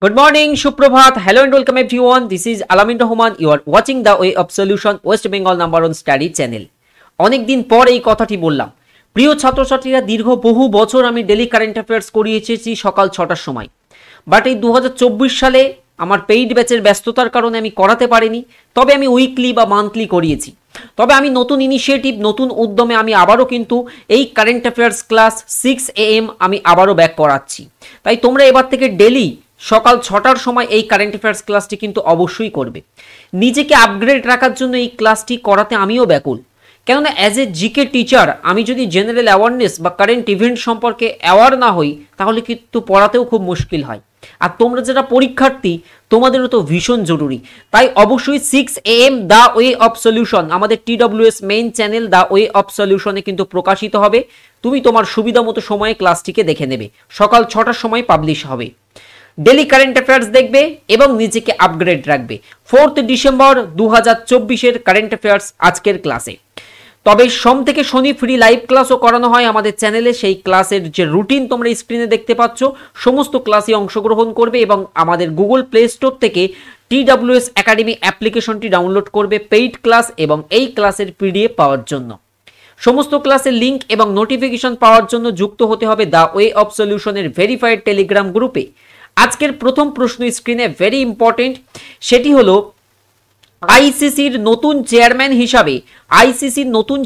Good morning, Shubprabhat. Hello and welcome everyone. This is Alamin Rahman. You are watching the Way of Solution West Bengal number one study channel. অনেক দিন পর এই কথাটি বললাম। প্রিয় ছাত্রছাত্রীরা, দীর্ঘ বহু বছর আমি ডেলি কারেন্ট অ্যাফেয়ার্স করিয়ে এসেছি সকাল 6টার সময়। বাট এই 2024 সালে আমার পেইড ব্যাচের ব্যস্ততার কারণে আমি করাতে পারিনি। তবে আমি উইকলি বা মান্থলি করিয়েছি। তবে আমি নতুন ইনিশিয়েটিভ, নতুন উদ্যমে আমি আবারও কিন্তু এই কারেন্ট অ্যাফেয়ার্স ক্লাস 6 AM আমি আবারও ব্যাক করাচ্ছি। তাই তোমরা এবার থেকে ডেলি সকাল 6টার সময় এই কারেন্ট অ্যাফেয়ার্স ক্লাসটি কিন্তু অবশ্যই করবে। নিজেকে আপগ্রেড রাখার জন্য এই ক্লাসটি করাতে আমিও ব্যাকুল। কেননা অ্যাজ এ জিকে টিচার আমি যদি জেনারেল অ্যাওয়ারনেস বা কারেন্ট ইভেন্ট সম্পর্কে অ্যাওয়ার না হই, তাহলে কিন্তু পড়াতেও খুব মুশকিল হয়। আর তোমরা যারা পরীক্ষার্থী, তোমাদেরও তো ভীষণ জরুরি। তাই অবশ্যই 6 AM the way of solution আমাদের TWS main channel the way of সলিউশনে কিন্তু প্রকাশিত হবে। তুমি তোমার সুবিধা মতো সময়ে ক্লাসটিকে দেখে নেবে। সকাল 6টার সময় পাবলিশ হবে। ডেলি কারেন্ট অ্যাফেয়ার্স দেখবে এবং নিজেকে আপগ্রেড রাখবে। 4 ডিসেম্বর 2024-এর কারেন্ট অ্যাফেয়ার্স আজকের ক্লাসে। তবে সোম থেকে শনি ফ্রি লাইভ ক্লাসও করানো হয় আমাদের চ্যানেলে। সেই ক্লাসের যে রুটিন তোমরা স্ক্রিনে দেখতে পাচ্ছ, সমস্ত ক্লাসে অংশগ্রহণ করবে এবং আমাদের গুগল প্লে স্টোর থেকে TWS একাডেমি অ্যাপ্লিকেশনটি ডাউনলোড করবে পেইড ক্লাস এবং এই ক্লাসের PDF পাওয়ার জন্য। সমস্ত ক্লাসের লিঙ্ক এবং নোটিফিকেশন পাওয়ার জন্য যুক্ত হতে হবে দ্য ওয়ে অফ সলিউশনের ভেরিফাইড টেলিগ্রাম গ্রুপে। আজকের প্রথম প্রশ্ন স্ক্রিনে ভেরি ইম্পর্টেন্ট, সেটি হলো আইসিসির নতুন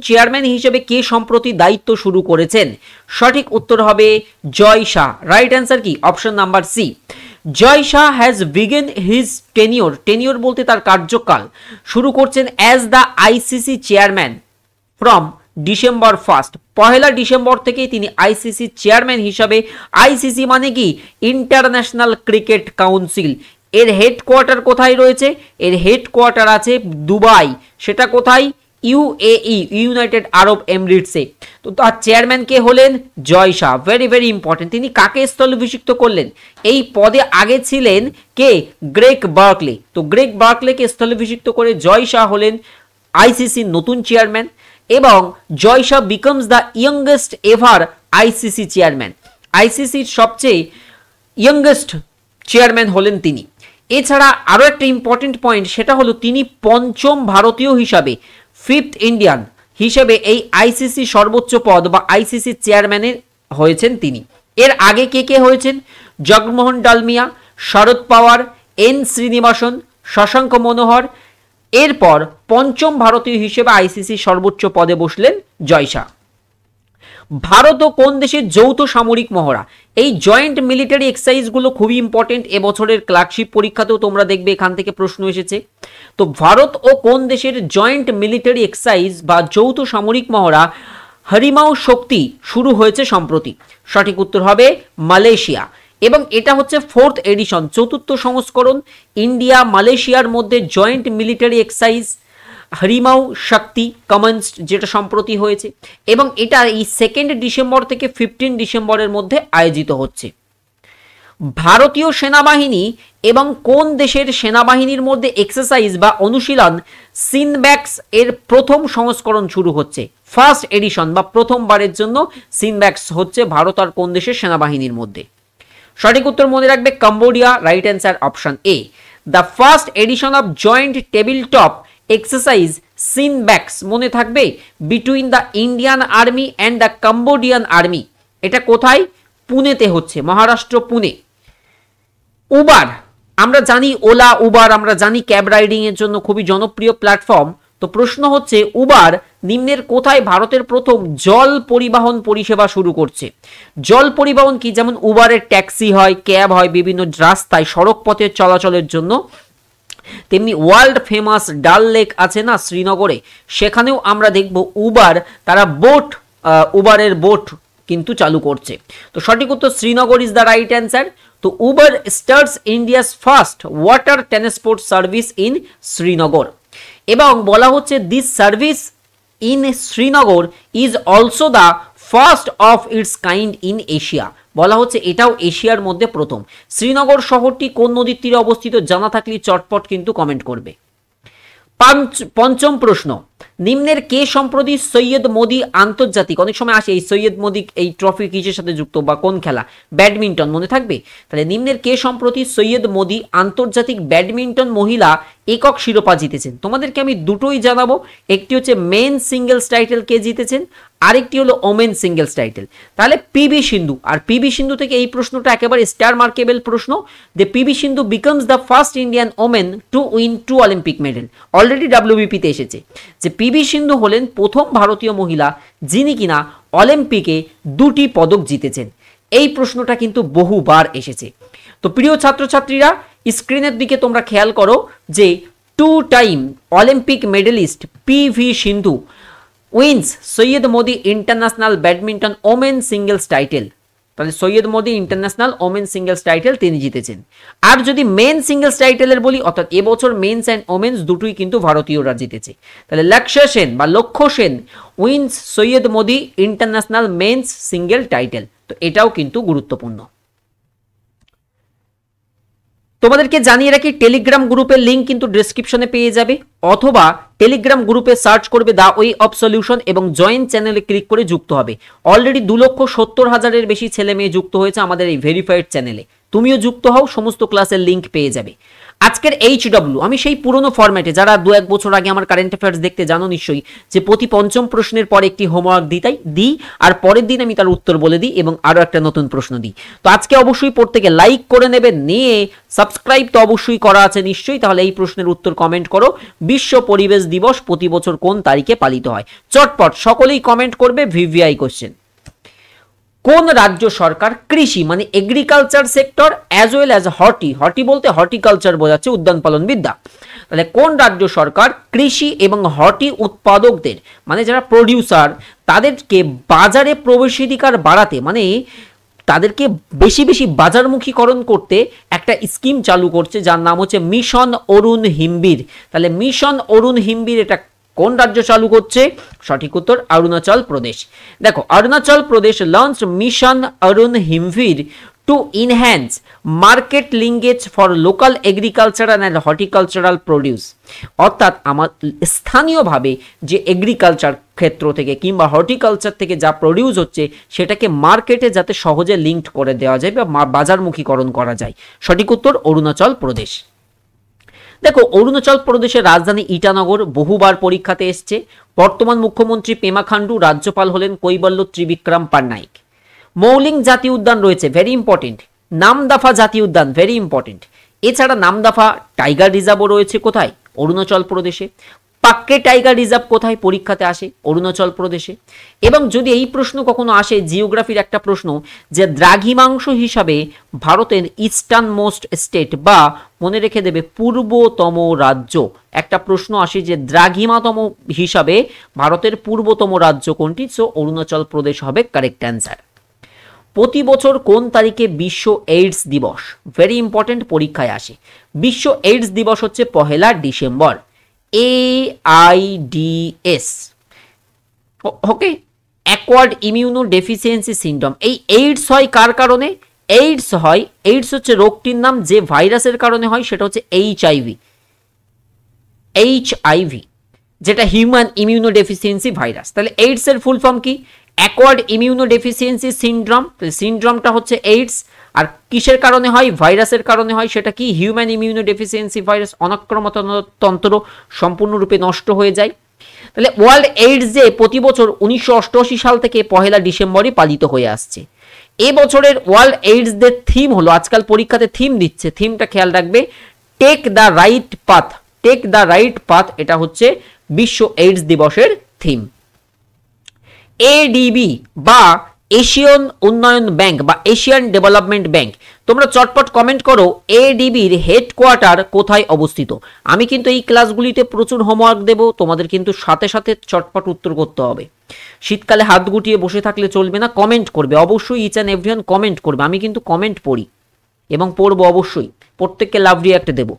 চেয়ারম্যান হিসেবে কে সম্প্রতি দায়িত্ব শুরু করেছেন? সঠিক উত্তর হবে জয় শাহ। রাইট অ্যান্সার কি? Option number C. Jay Shah has begun his tenure বলতে তার কার্যকাল শুরু করছেন as the ICC chairman from December 1 পহেলা ডিসেম্বর থেকেই তিনি আইসিসি চেয়ারম্যান হিসাবে। আইসিসি মানে কি? International cricket council. এর হেডকোয়ার্টার কোথায় রয়েছে? এর হেডকোয়ার্টার আছে দুবাই। সেটা কোথায়? UAE, ইউনাইটেড আরব এমিরেটসে। তো তার চেয়ারম্যান কে হলেন? Jay Shah. Very very important. তিনি কাকে স্থলাভিষিক্ত করলেন? এই পদে আগে ছিলেন কে? Greg Barclay. তো গ্রেগ বার্কলেকে স্থলাভিষিক্ত করে জয় শাহ হলেন আইসিসির নতুন চেয়ারম্যান এবং Jay Shah becomes the youngest ever ICC chairman. আইসিসির সবচেয়ে ইয়ংগেস্ট চেয়ারম্যান হলেন তিনি। এছাড়া আরও একটা ইম্পর্টেন্ট পয়েন্ট, সেটা হলো তিনি পঞ্চম ভারতীয় হিসাবে, 5th ইন্ডিয়ান হিসেবে এই আইসিসি সর্বোচ্চ পদ বা আইসিসি চেয়ারম্যানের হয়েছেন তিনি। এর আগে কে কে হয়েছেন? জগমোহন ডালমিয়া, শরদ পাওয়ার, N শ্রীনিবাসন, শশাঙ্ক মনোহর। এরপর পঞ্চম ভারতীয় হিসেবে আইসিসি সর্বোচ্চ পদে বসলেন জয় শাহ। ভারত ও কোন দেশের যৌথ সামরিক মহড়া? এই জয়েন্ট মিলিটারি এক্সারসাইজগুলো খুবই ইম্পর্টেন্ট। এবছরের ক্লার্কশিপ পরীক্ষাতেও তোমরা দেখবে এখান থেকে প্রশ্ন এসেছে। তো ভারত ও কোন দেশের জয়েন্ট মিলিটারি এক্সারসাইজ বা যৌথ সামরিক মহড়া হরিমাও শক্তি শুরু হয়েছে সম্প্রতি? সঠিক উত্তর হবে মালয়েশিয়া এবং এটা হচ্ছে 4th এডিশন, 4র্থ সংস্করণ। ইন্ডিয়া মালয়েশিয়ার মধ্যে জয়েন্ট মিলিটারি এক্সারসাইজ হরিমাও শক্তি কমেন্সড, যেটা সম্প্রতি হয়েছে এবং এটা এই 2 ডিসেম্বর থেকে 15 ডিসেম্বরের মধ্যে আয়োজিত হচ্ছে। ভারতীয় সেনাবাহিনী এবং কোন দেশের সেনাবাহিনীর মধ্যে এক্সারসাইজ বা অনুশীলন সিনব্যাক্স এর প্রথম সংস্করণ শুরু হচ্ছে? ফার্স্ট এডিশন বা প্রথমবারের জন্য সিনব্যাক্স হচ্ছে ভারত আর কোন দেশের সেনাবাহিনীর মধ্যে? সঠিক উত্তর মনে রাখবে Cambodia. Right answer option A. The first edition of joint table top exercise CINBAX, মনে থাকবে, between the Indian army and the Cambodian army. এটা কোথায়? পুনেতে হচ্ছে, মহারাষ্ট্র পুনে। উবার, আমরা জানি ওলা উবার, আমরা জানি ক্যাব রাইডিং এর জন্য খুবই জনপ্রিয় প্ল্যাটফর্ম। তো প্রশ্ন হচ্ছে উবার নিম্নের কোথায় ভারতের প্রথম জল পরিবহন পরিষেবা শুরু করছে? জল পরিবহন কি? যেমন উবারের ট্যাক্সি হয়, ক্যাব হয় বিভিন্ন রাস্তায় সড়ক পথে চলাচলের জন্য, তেমনি ওয়ার্ল্ড ফেমাস ডাল লেক আছে না শ্রীনগরে, সেখানেও আমরা দেখব উবার তারা উবারের বোট কিন্তু চালু করছে। তো সঠিক উত্তর Srinagar is the right answer. তো Uber starts India's first water transport service in Srinagar এবং বলা হচ্ছে this service in Srinagar is also the first of its kind in Asia. বলা হচ্ছে এটাও এশিয়ার মধ্যে প্রথম। শ্রীনগর শহরটি কোন নদীর তীরে অবস্থিত? জানা থাকলে চটপট কিন্তু কমেন্ট করবে। পঞ্চম প্রশ্ন, নিম্নের কে সম্প্রতি সৈয়দ মোদী আন্তর্জাতিক, অনেক সময় আসে এই সৈয়দ মোদী এই ট্রফি কিসের সাথে যুক্ত বা কোন খেলা, ব্যাডমিন্টন, মনে থাকবে। তাহলে নিম্নের কে সম্প্রতি সৈয়দ মোদী আন্তর্জাতিক ব্যাডমিন্টন মহিলা একক শিরোপা জিতেছেন। তোমাদেরকে আমি দুটোই জানাবো, একটি হচ্ছে মেন সিঙ্গেলস টাইটেল কে জিতেছেন, আরেকটি হলো ওমেন সিঙ্গেলস টাইটেল। তাহলে পিভি সিন্ধু, আর পিভি সিন্ধু থেকে এই প্রশ্নটা একেবারে স্টার মার্কেবল প্রশ্ন, যে PV Sindhu becomes the first Indian women to win 2 Olympic medal. Already ডাব্লিউবিপিতে এসেছে যে পিভি সিন্ধু হলেন প্রথম ভারতীয় মহিলা যিনি কিনা অলিম্পিকে 2টি পদক জিতেছেন। এই প্রশ্নটা কিন্তু বহুবার এসেছে। তো প্রিয় ছাত্রছাত্রীরা, স্ক্রিনের দিকে তোমরা খেয়াল করো যে 2 time Olympic medalist PV Sindhu wins Syed Modi international badminton women singles title. তাহলে Syed Modi international women singles title তিনি জিতেছেন। আর যদি মেন সিঙ্গেলস টাইটেলের বলি, অর্থাৎ এবছর মেন্স অ্যান্ড ওমেন্স দুটোই কিন্তু ভারতীয়রা জিতেছে। তাহলে লক্ষ্য সেন বা Lakshya Sen wins Syed Modi international men's singles title. তো এটাও কিন্তু গুরুত্বপূর্ণ। তোমাদেরকে জানিয়ে রাখি, টেলিগ্রাম গ্রুপের লিঙ্ক কিন্তু ডেসক্রিপশনে পেয়ে যাবে, অথবা টেলিগ্রাম গ্রুপে সার্চ করবে দা ওয়ে অফ সলিউশন এবং জয়েন চ্যানেলে ক্লিক করে যুক্ত হবে। অলরেডি 2,70,000-এর বেশি ছেলে মেয়ে যুক্ত হয়েছে আমাদের এই ভেরিফাইড চ্যানেলে। তুমিও যুক্ত হও, সমস্ত ক্লাসের লিঙ্ক পেয়ে যাবে। আজকের HW আমি সেই পুরনো ফরম্যাটে, যারা 2-1 বছর আগে আমার কারেন্ট অ্যাফেয়ার্স দেখতে জানো নিশ্চয়ই, যে প্রতি পঞ্চম প্রশ্নের পর একটি হোমওয়ার্ক দিই, আর পরের দিন আমি তার উত্তর বলে দিই এবং আরও একটা নতুন প্রশ্ন দিই। তো আজকে অবশ্যই প্রত্যেকে লাইক করে নেবে, নিয়ে সাবস্ক্রাইব তো অবশ্যই করা আছে নিশ্চয়ই। তাহলে এই প্রশ্নের উত্তর কমেন্ট করো, বিশ্ব পরিবেশ দিবস প্রতি বছর কোন তারিখে পালিত হয়? চটপট সকলেই কমেন্ট করবে ভিভিআই কোশ্চেন। কোন রাজ্য সরকার কৃষি মানে agriculture sector as well as horti বলতে হর্টিকালচার বোঝাচ্ছে উদ্যান পালন বিদ্যা। তাহলে কোন রাজ্য সরকার কৃষি এবং হর্টি উৎপাদকদের মানে যারা প্রডিউসার তাদেরকে বাজারে প্রবেশাধিকার বাড়াতে, মানে তাদেরকে বেশি বেশি বাজারমুখীকরণ করতে একটা স্কিম চালু করছে যার নাম হচ্ছে মিশন অরুণ হিমবীর। তাহলে মিশন অরুণ হিমবীর এটা কোন রাজ্য চালু করছে? সঠিক উত্তর অরুণাচল প্রদেশ। দেখো, Arunachal Pradesh launch mission Arun Himveer to enhance market linkage for local agricultural and horticultural produce. অর্থাৎ আমার স্থানীয়ভাবে যে এগ্রিকালচার ক্ষেত্র থেকে কিংবা হর্টিকালচার থেকে যা প্রডিউস হচ্ছে সেটাকে মার্কেটে যাতে সহজে লিঙ্কড করে দেওয়া যায় বা বাজারমুখীকরণ করা যায়। সঠিক উত্তর অরুণাচল প্রদেশ। দেখো, অরুণাচল প্রদেশের রাজধানী ইটানগর বহুবার পরীক্ষাতে এসছে। বর্তমান মুখ্যমন্ত্রী পেমা খান্ডু, রাজ্যপাল হলেন কৈবল্য ত্রিবিক্রম পাটনাইক। মৌলিং জাতীয় উদ্যান রয়েছে, ভেরি ইম্পর্টেন্ট। নামদাফা জাতীয় উদ্যান, ভেরি ইম্পর্টেন্ট। এছাড়া নামদাফা টাইগার রিজার্ভও রয়েছে কোথায়? অরুণাচল প্রদেশে। পাক্কে টাইগার রিজার্ভ কোথায় পরীক্ষাতে আসে? অরুণাচল প্রদেশে। এবং যদি এই প্রশ্ন কখনো আসে, জিওগ্রাফির একটা প্রশ্ন, যে দ্রাঘিমাংশ হিসাবে ভারতের ইস্টার্ন মোস্ট স্টেট বা মনে রেখে দেবে পূর্বতম রাজ্য, একটা প্রশ্ন আসে যে দ্রাঘিমাতম হিসাবে ভারতের পূর্বতম রাজ্য কোনটি? সো অরুণাচল প্রদেশ হবে কারেক্ট অ্যান্সার। প্রতি বছর কোন তারিখে বিশ্ব এইডস দিবস? ভেরি ইম্পর্টেন্ট, পরীক্ষায় আসে। বিশ্ব এইডস দিবস হচ্ছে 1 ডিসেম্বর। AIDS, ওকে, অ্যাকোয়ার্ড ইমিউনো ডেফিসিয়েন্সি সিনড্রোম। এই এইডস হয় কার কারণে? এইডস হচ্ছে রোগটির নাম, যে ভাইরাসের কারণে হয় সেটা হচ্ছে HIV, যেটা হিউম্যান ইমিউনো ডেফিসিয়েন্সি ভাইরাস। তাহলে এইডস এর ফুল ফর্ম কি? Acquired immunodeficiency syndrome. সিনড্রোমটা হচ্ছে এইডস। আর কিসের কারণে হয়? ভাইরাসের কারণে হয়। সেটা কি? Human immunodeficiency virus. অনাক্রমণতন্ত্র সম্পূর্ণরূপে নষ্ট হয়ে যায়। তাহলে ওয়ার্ল্ড এইডস ডে প্রতি বছর 1988 সাল থেকে 1 ডিসেম্বরে পালিত হয়ে আসছে। এবছরের ওয়ার্ল্ড এইডস ডে থিম হলো, আজকাল পরীক্ষাতে থিম দিচ্ছে, থিমটা খেয়াল রাখবে, take the right path. Take the right path, এটা হচ্ছে বিশ্ব এইডস দিবসের থিম। ADB বা এশিয়ান উন্নয়ন ব্যাংক বা এশিয়ান ডেভেলপমেন্ট ব্যাংক, তোমরা চটপট কমেন্ট করো ADBর হেডকোয়ার্টার কোথায় অবস্থিত। আমি কিন্তু এই ক্লাসগুলিতে প্রচুর হোমওয়ার্ক দেব, তোমাদের কিন্তু সাথে সাথে চটপট উত্তর করতে হবে। শীতকালে হাত গুটিয়ে বসে থাকলে চলবে না, কমেন্ট করবে অবশ্যই, ইচ অ্যান্ড এভরিওয়ান কমেন্ট করবে। আমি কিন্তু কমেন্ট পড়ি এবং পড়বো অবশ্যই, প্রত্যেককে লাভ রিঅ্যাক্ট দেবো।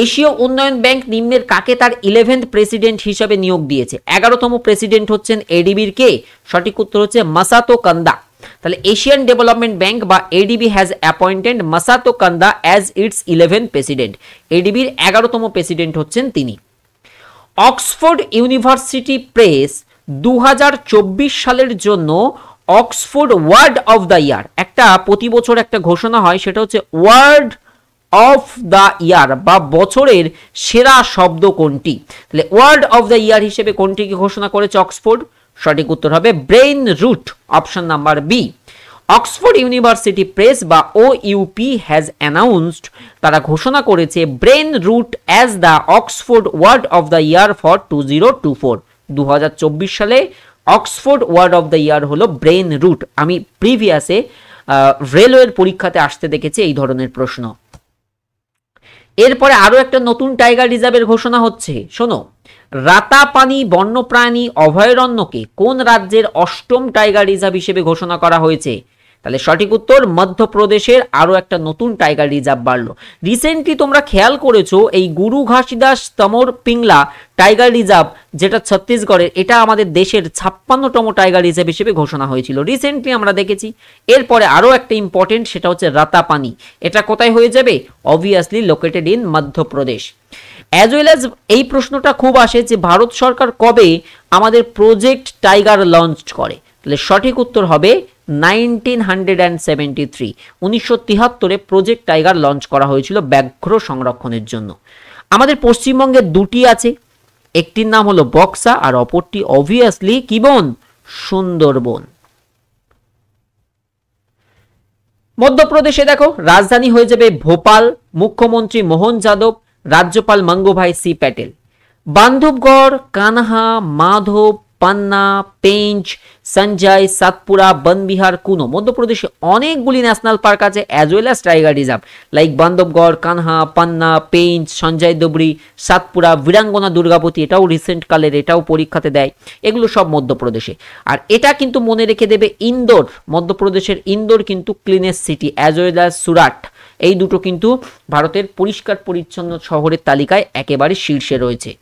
এশীয় উন্নয়ন ব্যাংক নিম্নের কাকে তার 11th প্রেসিডেন্ট হিসাবে নিয়োগ দিয়েছে? 11তম প্রেসিডেন্ট হচ্ছেন ADBর কে? সঠিক উত্তর হচ্ছে মাসাতো কান্দা। তাহলে এশিয়ান ডেভেলপমেন্ট ব্যাংক বা ADB has appointed Masato Kanda as its 11th president. ADBর 11তম প্রেসিডেন্ট হচ্ছেন তিনি। অক্সফোর্ড ইউনিভার্সিটি প্রেস 2024 সালের জন্য Oxford word of the year, একটা প্রতি বছর একটা ঘোষণা হয়, সেটা হচ্ছে ওয়ার্ড অফ দ্য ইয়ার বা বছরের সেরা শব্দ কোনটি। তাহলে ওয়ার্ড অফ দ্য ইয়ার হিসেবে কোনটিকে ঘোষণা করেছে অক্সফোর্ড? সঠিক উত্তর হবে brain rot, option number B. Oxford university press বা OUP হ্যাজ অ্যানাউন্সড, তারা ঘোষণা করেছে brain rot as the Oxford word of the year for 2024। 2024 সালে Oxford word of the year হলো ব্রেইন রুট। আমি প্রিভিয়াসে রেলওয়ের পরীক্ষাতে আসতে দেখেছি এই ধরনের প্রশ্ন। এরপরে আরো একটা নতুন টাইগার রিজার্ভের ঘোষণা হচ্ছে, শোনো। রাতাপানি বন্যপ্রাণী অভয়ারণ্যকে কোন রাজ্যের 8ম টাইগার রিজার্ভ হিসেবে ঘোষণা করা হয়েছে? তাহলে সঠিক উত্তর মধ্যপ্রদেশের আরো একটা নতুন টাইগার রিজার্ভ বাড়লো। রিসেন্টলি তোমরা খেয়াল করেছো এই গুরু ঘাসিদাস তমর পিংলা টাইগার রিজার্ভ যেটা ছত্তিশগড়ের, এটা আমাদের দেশের 56তম টাইগার রিজার্ভ হিসেবে ঘোষণা হয়েছিল, রিসেন্টলি আমরা দেখেছি। এরপরে আরো একটা ইম্পর্টেন্ট, সেটা হচ্ছে রাতাপানি, এটা কোথায় হয়ে যাবে? Obviously located in Madhya Pradesh. As well as এই প্রশ্নটা খুব আসে যে ভারত সরকার কবে আমাদের প্রজেক্ট টাইগার লঞ্চ করে? তাহলে সঠিক উত্তর হবে 1973, 1973 প্রজেক্ট টাইগার লঞ্চ করা হয়েছিল ব্যাঘ্র সংরক্ষণের জন্য। আমাদের পশ্চিমবঙ্গে দুটি আছে, একটির নাম হলো বক্সা আর অপরটি অবভিয়াসলি কি বন? সুন্দরবন। মধ্যপ্রদেশে দেখো রাজধানী হয়ে যাবে ভোপাল, মুখ্যমন্ত্রী মোহন যাদব, রাজ্যপাল মঙ্গুভাই সি প্যাটেল। বান্ধবগড়, কানহা, মাধব, পান্না, পেঞ্চ, সঞ্জয়, সাতপুরা, বনবিহার, কুনো। মধ্যপ্রদেশে অনেকগুলি ন্যাশনাল পার্ক আছে as well as tiger reserve, like Bandhavgarh, Kanha, Panna, Pench, Sanjay Dubri, Satpura, Veerangana Durgavati, এটাও রিসেন্ট কালের, এটাও পরীক্ষাতে দেয়, এগুলো সব মধ্যপ্রদেশে। আর এটা কিন্তু মনে রেখে দেবে ইন্দোর, মধ্যপ্রদেশের ইন্দোর কিন্তু cleanest city as well as Surat, এই দুটো কিন্তু ভারতের পরিষ্কার পরিচ্ছন্ন শহরের তালিকায় একেবারে শীর্ষে রয়েছে।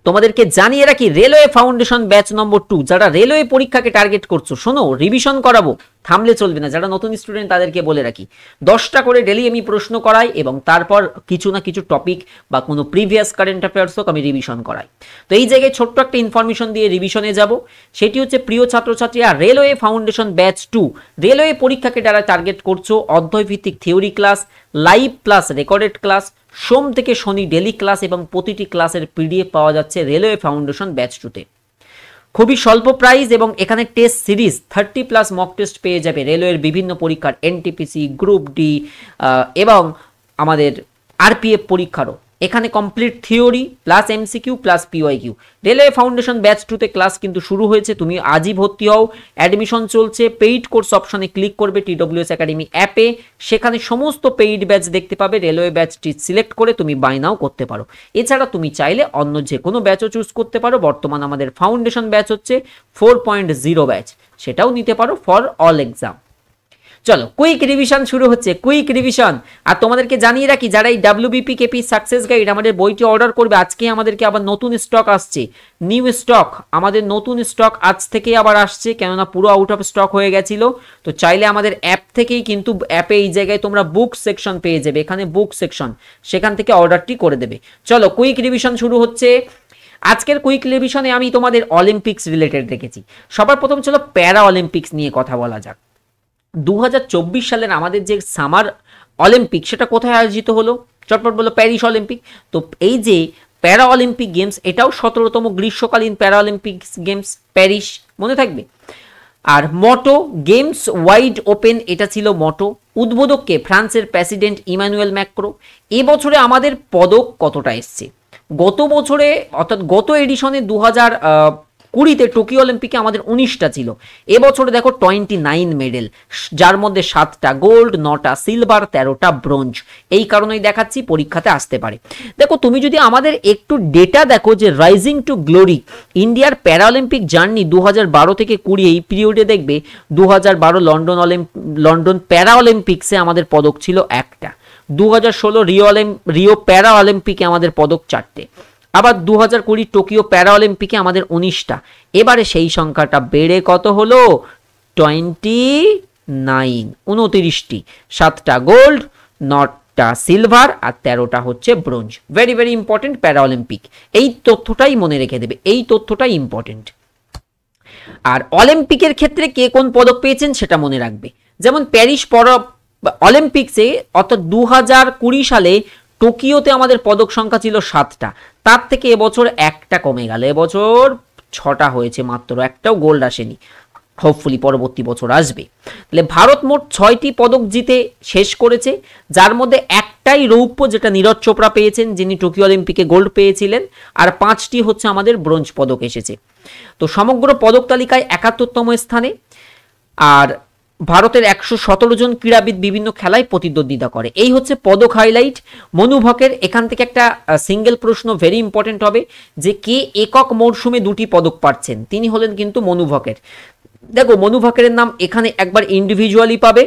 তোমাদেরকে জানিয়ে রাখি রেলওয়ে ফাউন্ডেশন ব্যাচ নম্বর 2, যারা রেলওয়ে পরীক্ষাকে টার্গেট করছো, শোনো রিভিশন করাবো, থামলে চলবে না। যারা নতুন স্টুডেন্ট তাদেরকে বলে রাখি 10টা করে ডেলি আমি প্রশ্ন করাই এবং তারপর কিছু না কিছু টপিক বা কোনো প্রিভিয়াস কারেন্ট অ্যাফেয়ার্স হোক আমি রিভিশন করাই। তো এই জায়গায় ছোট্ট একটা ইনফরমেশন দিয়ে রিভিশনে যাব, সেটি হচ্ছে প্রিয় ছাত্রছাত্রীরা রেলওয়ে ফাউন্ডেশন ব্যাচ 2 রেলওয়ে পরীক্ষাকে যারা টার্গেট করছো, অধ্যায়ভিত্তিক theory class, live plus recorded class, সোম থেকে শনি ডেলি ক্লাস এবং প্রতিটি ক্লাসের PDF পাওয়া যাচ্ছে রেলওয়ে ফাউন্ডেশন ব্যাচ 2তে। খুবই স্বল্প প্রাইস এবং এখানে টেস্ট সিরিজ 30+ মক টেস্ট পেয়ে যাবে রেলওয়ের বিভিন্ন পরীক্ষার, NTPC, গ্রুপ ডি এবং আমাদের RPF পরীক্ষারও। এখানে complete theory plus MCQ plus PYQ। Railway foundation batch 2তে ক্লাস কিন্তু শুরু হয়েছে, তুমি আজই ভর্তি হও, অ্যাডমিশন চলছে। পেইড কোর্স অপশনে ক্লিক করবে TWS একাডেমি অ্যাপে, সেখানে সমস্ত পেইড ব্যাচ দেখতে পাবে, রেলওয়ে ব্যাচটি সিলেক্ট করে তুমি বাই নাও করতে পারো। এছাড়া তুমি চাইলে অন্য যে কোনো ব্যাচও চুজ করতে পারো। বর্তমান আমাদের ফাউন্ডেশন ব্যাচ হচ্ছে 4.0 ব্যাচ, সেটাও নিতে পারো ফর অল এক্সাম। চলো কুইক রিভিশন শুরু হচ্ছে, কুইক রিভিশন। আর তোমাদেরকে জানিয়ে রাখি যারা এই WBP KP সাকসেস গাইড আমাদের বইটি অর্ডার করবে, আজকে আমাদেরকে আবার নতুন স্টক আসছে, নিউ স্টক, আমাদের নতুন স্টক আজ থেকে আবার আসছে, কেননা পুরো আউট অফ স্টক হয়ে গেছিল। তো চাইলে আমাদের অ্যাপ থেকেই কিন্তু অ্যাপে এই জায়গায় তোমরা বুক সেকশন পেয়ে যাবে, এখানে বুক সেকশন, সেখান থেকে অর্ডারটি করে দেবে। চলো কুইক রিভিশন শুরু হচ্ছে। আজকের কুইক রিভিশনে আমি তোমাদের অলিম্পিক্স রিলেটেড রেখেছি। সবার প্রথম চলো প্যারা অলিম্পিক্স নিয়ে কথা বলা যাক। 2024 সালের আমাদের যে সামার অলিম্পিক সেটা কোথায় আয়োজিত হলো? চটপট বলো, প্যারিস অলিম্পিক। তো এই যে প্যারা অলিম্পিক গেমস, এটাও 17তম গ্রীষ্মকালীন প্যারা অলিম্পিক গেমস, প্যারিস, মনে থাকবে। আর মোটো গেমস ওয়াইড ওপেন, এটা ছিল মোটো। উদ্বোধককে ফ্রান্সের প্রেসিডেন্ট ইমানুয়েল ম্যাক্রো। এবছরে আমাদের পদক কতটা এসছে? গত বছরে অর্থাৎ গত এডিশনে 2020-তে টোকিও অলিম্পিকে আমাদের 19টা ছিল, এবছরে দেখো 29 মেডেল, যার মধ্যে 7টা গোল্ড, 9টা সিলভার, 13টা ব্রোঞ্জ। এই কারণেই দেখাচ্ছি পরীক্ষাতে আসতে পারে। দেখো তুমি যদি আমাদের একটু ডেটা দেখো যে রাইজিং টু গ্লোরি ইন্ডিয়ার প্যারাঅলিম্পিক জার্নি 2012 থেকে 20 এই পিরিয়ডে দেখবে 2012 লন্ডন প্যারা অলিম্পিক্সে আমাদের পদক ছিল 1টা, 2016 রিও প্যারা অলিম্পিকে আমাদের পদক 4টে, আবার 2020 টোকিও প্যারা অলিম্পিকে আমাদের 19টা। এবারে সেই সংখ্যাটা বেড়ে কত হলো? 29, 29টি, 7টা গোল্ড, 8টা সিলভার আর 13টা হচ্ছে ব্রোঞ্জ। ভেরি ভেরি ইম্পর্টেন্ট প্যারা অলিম্পিক, এই তথ্যটাই মনে রেখে দেবে, এই তথ্যটাই ইম্পর্টেন্ট। আর অলিম্পিকের ক্ষেত্রে কে কোন পদক পেয়েছেন সেটা মনে রাখবে। যেমন প্যারিস অলিম্পিক্সে অর্থাৎ 2020 সালে টোকিওতে আমাদের পদক সংখ্যা ছিল 7টা, তার থেকে এবছর একটা কমে গেল, এবছর 6টা হয়েছে মাত্র, একটাও গোল্ড আসেনি। হোপফুলি পরবর্তী বছর আসবে। তাহলে ভারত মোট 6টি পদক জিতে শেষ করেছে, যার মধ্যে একটাই রৌপ্য যেটা নীরজ চোপড়া পেয়েছেন, যিনি টোকিও অলিম্পিকে গোল্ড পেয়েছিলেন, আর 5টি হচ্ছে আমাদের ব্রোঞ্জ পদক এসেছে। তো সমগ্র পদক তালিকায় 71তম স্থানে। আর ভারতের 117 জন ক্রীড়াবিদ বিভিন্ন খেলায় প্রতিদ্বন্দ্বিতা করে। এই হচ্ছে পদক হাইলাইট। মনু ভাকের এখান থেকে একটা সিঙ্গেল প্রশ্ন ভেরি ইম্পর্টেন্ট হবে যে কে একক মরশুমে 2টি পদক পাচ্ছেন, তিনি হলেন কিন্তু মনু ভাকের। দেখো মনু ভাকের নাম এখানে একবার ইন্ডিভিজুয়ালি পাবে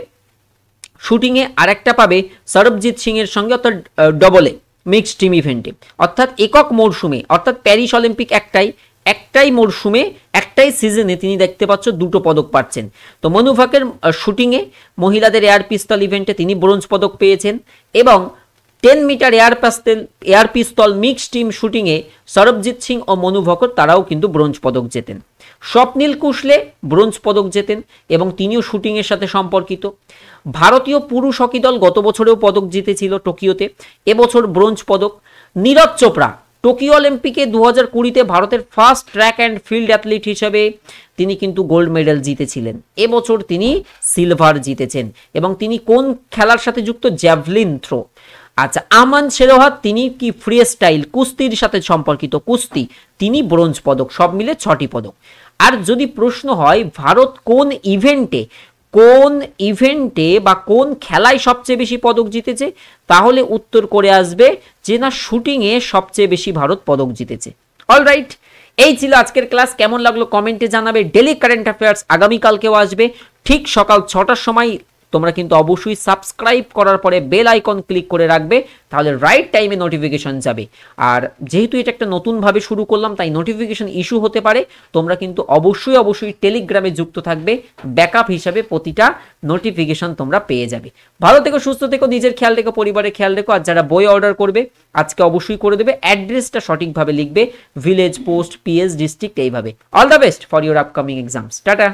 শুটিংয়ে, আর একটা পাবে সরবজিৎ সিং এর সঙ্গে, অর্থাৎ ডবলে মিক্সড টিম ইভেন্টে। অর্থাৎ একক মরশুমে, অর্থাৎ প্যারিস অলিম্পিক একটাই মরশুমে একটাই সিজনে তিনি দেখতে পাচ্ছ 2টো পদক পাচ্ছেন। তো মনু ভাকের শুটিংয়ে মহিলাদের এয়ার পিস্তল ইভেন্টে তিনি ব্রোঞ্জ পদক পেয়েছেন, এবং 10 metre air pistol mixed team শুটিংয়ে সরবজিৎ সিং ও মনু ভাকর তারাও কিন্তু ব্রোঞ্জ পদক জেতেন। স্বপ্নীল কুশলে ব্রোঞ্জ পদক জেতেন এবং তিনিও শুটিংয়ের সাথে সম্পর্কিত। ভারতীয় পুরুষ হকি দল গত বছরেও পদক জিতেছিল টোকিওতে, এবছর ব্রোঞ্জ পদক। নীরজ চোপড়া টোকিও অলিম্পিকে 2020-তে ভারতের first track and field athlete হিসেবে তিনি কিন্তু গোল্ড মেডেল জিতেছিলেন, এবছর তিনি সিলভার জিতেছেন। এবং তিনি কোন খেলার সাথে যুক্ত? Javelin throw. আচ্ছা, আমান শেরোহাত তিনি কি ফ্রি স্টাইল কুস্তির সাথে সম্পর্কিত, কুস্তি, তিনি ব্রোঞ্জ পদক। সব মিলে 6টি পদক। আর যদি প্রশ্ন হয় ভারত কোন ইভেন্টে বা কোন খেলায় সবচেয়ে বেশি পদক জিতেছে, তাহলে উত্তর করে আসবে যে না, শুটিংয়ে সবচেয়ে বেশি ভারত পদক জিতেছে। অলরাইট, এই ছিল আজকের ক্লাস। কেমন লাগলো কমেন্টে জানাবে। ডেলি কারেন্ট অ্যাফেয়ার্স আগামীকালকেও আসবে ঠিক সকাল 6টার সময়। তোমরা কিন্তু অবশ্যই সাবস্ক্রাইব করার পরে বেল আইকন ক্লিক করে রাখবে, তাহলে রাইট টাইমে নোটিফিকেশন যাবে। আর যেহেতু এটা একটা নতুনভাবে শুরু করলাম, তাই নোটিফিকেশন ইস্যু হতে পারে। তোমরা কিন্তু অবশ্যই টেলিগ্রামে যুক্ত থাকবে, ব্যাকআপ হিসাবে প্রতিটা নোটিফিকেশন তোমরা পেয়ে যাবে। ভালো থেকো, সুস্থ থেকো, নিজের খেয়াল রেখো, পরিবারের খেয়াল রেখো। আর যারা বই অর্ডার করবে আজকে অবশ্যই করে দেবে, অ্যাড্রেসটা সঠিকভাবে লিখবে, ভিলেজ, পোস্ট, পিএস, ডিস্ট্রিক্ট, এইভাবে। All the best for your upcoming exams. Tata.